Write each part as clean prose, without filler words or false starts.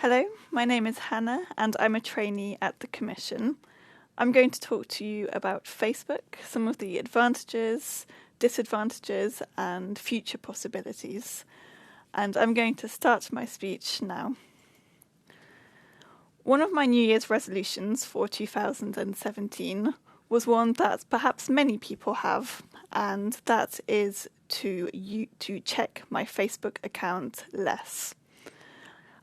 Hello, my name is Hannah and I'm a trainee at the Commission. I'm going to talk to you about Facebook, some of the advantages, disadvantages and future possibilities. And I'm going to start my speech now. One of my New Year's resolutions for 2017 was one that perhaps many people have, and that is to check my Facebook account less.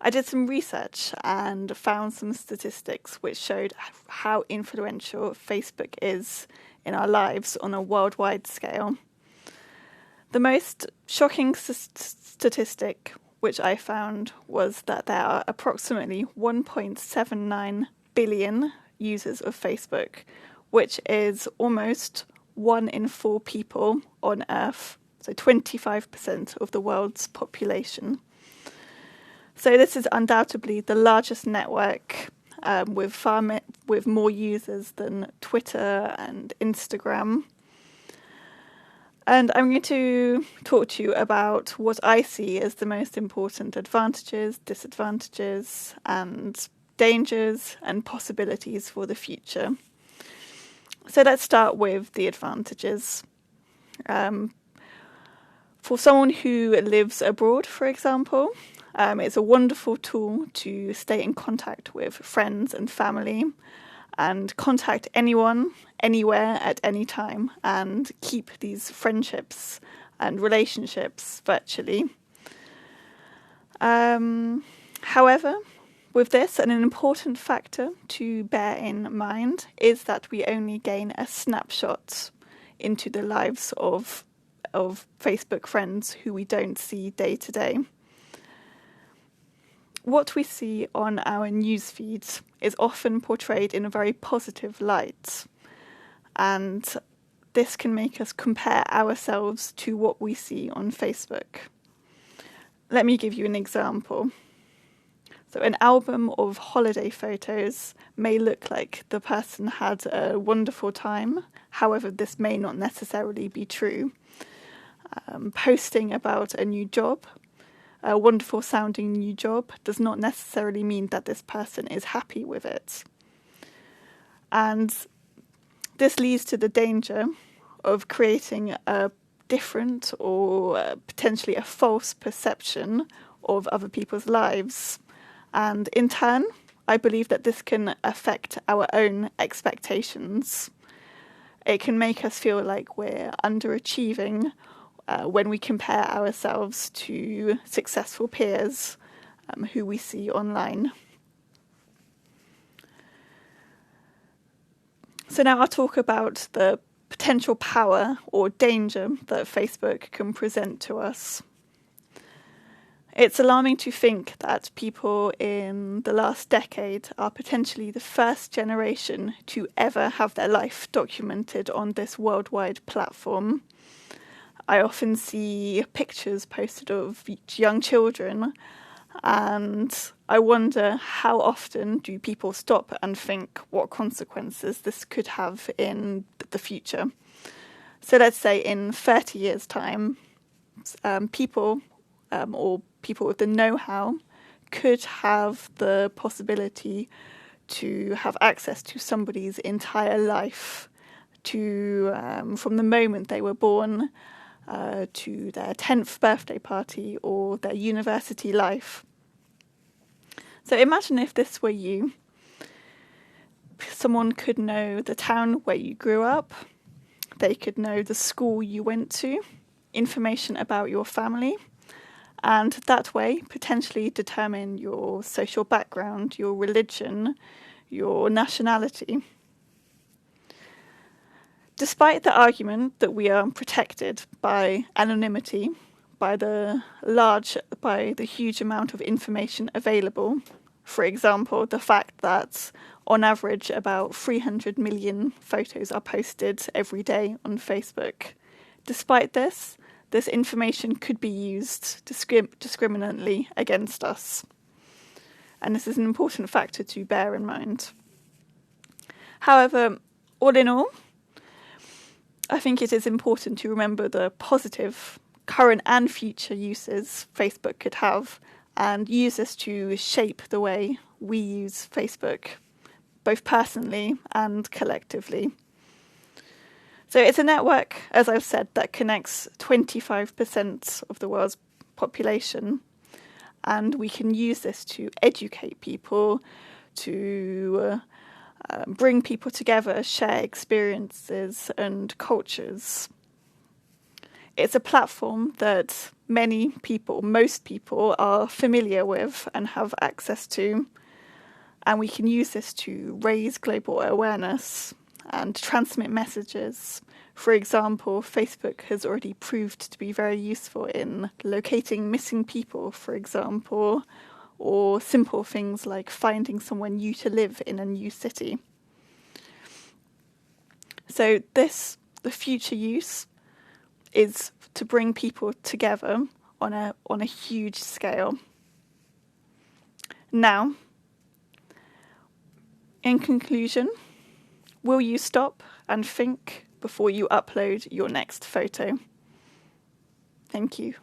I did some research and found some statistics which showed how influential Facebook is in our lives on a worldwide scale. The most shocking statistic which I found was that there are approximately 1.79 billion users of Facebook, which is almost 1 in 4 people on Earth, so 25% of the world's population. So this is undoubtedly the largest network with more users than Twitter and Instagram. And I'm going to talk to you about what I see as the most important advantages, disadvantages, and dangers and possibilities for the future. So let's start with the advantages. For someone who lives abroad, for example, it's a wonderful tool to stay in contact with friends and family and contact anyone, anywhere, at any time, and keep these friendships and relationships virtually. However, with this, an important factor to bear in mind is that we only gain a snapshot into the lives of Facebook friends who we don't see day to day. What we see on our news feeds is often portrayed in a very positive light, and this can make us compare ourselves to what we see on Facebook. Let me give you an example. So an album of holiday photos may look like the person had a wonderful time. However, this may not necessarily be true. Posting about a new job, a wonderful sounding new job, does not necessarily mean that this person is happy with it. And this leads to the danger of creating a different or potentially a false perception of other people's lives. And in turn, I believe that this can affect our own expectations. It can make us feel like we're underachieving when we compare ourselves to successful peers who we see online. So now I'll talk about the potential power or danger that Facebook can present to us. It's alarming to think that people in the last decade are potentially the first generation to ever have their life documented on this worldwide platform. I often see pictures posted of young children, and I wonder how often do people stop and think what consequences this could have in the future. So let's say in 30 years' time, people with the know-how could have the possibility to have access to somebody's entire life, from the moment they were born to their 10th birthday party or their university life. So imagine if this were you. Someone could know the town where you grew up, they could know the school you went to, information about your family, and that way potentially determine your social background, your religion, your nationality. Despite the argument that we are protected by anonymity, by the huge amount of information available, for example, the fact that on average about 300 million photos are posted every day on Facebook. Despite this information could be used discriminately against us. And this is an important factor to bear in mind. However, all in all, I think it is important to remember the positive current and future uses Facebook could have, and use this to shape the way we use Facebook, both personally and collectively. So it's a network, as I've said, that connects 25% of the world's population, and we can use this to educate people, to bring people together, share experiences and cultures. It's a platform that many people, most people, are familiar with and have access to, and we can use this to raise global awareness and transmit messages. For example, Facebook has already proved to be very useful in locating missing people, for example, or simple things like finding somewhere new to live in a new city. So the future use is to bring people together on a huge scale. Now, in conclusion, will you stop and think before you upload your next photo? Thank you.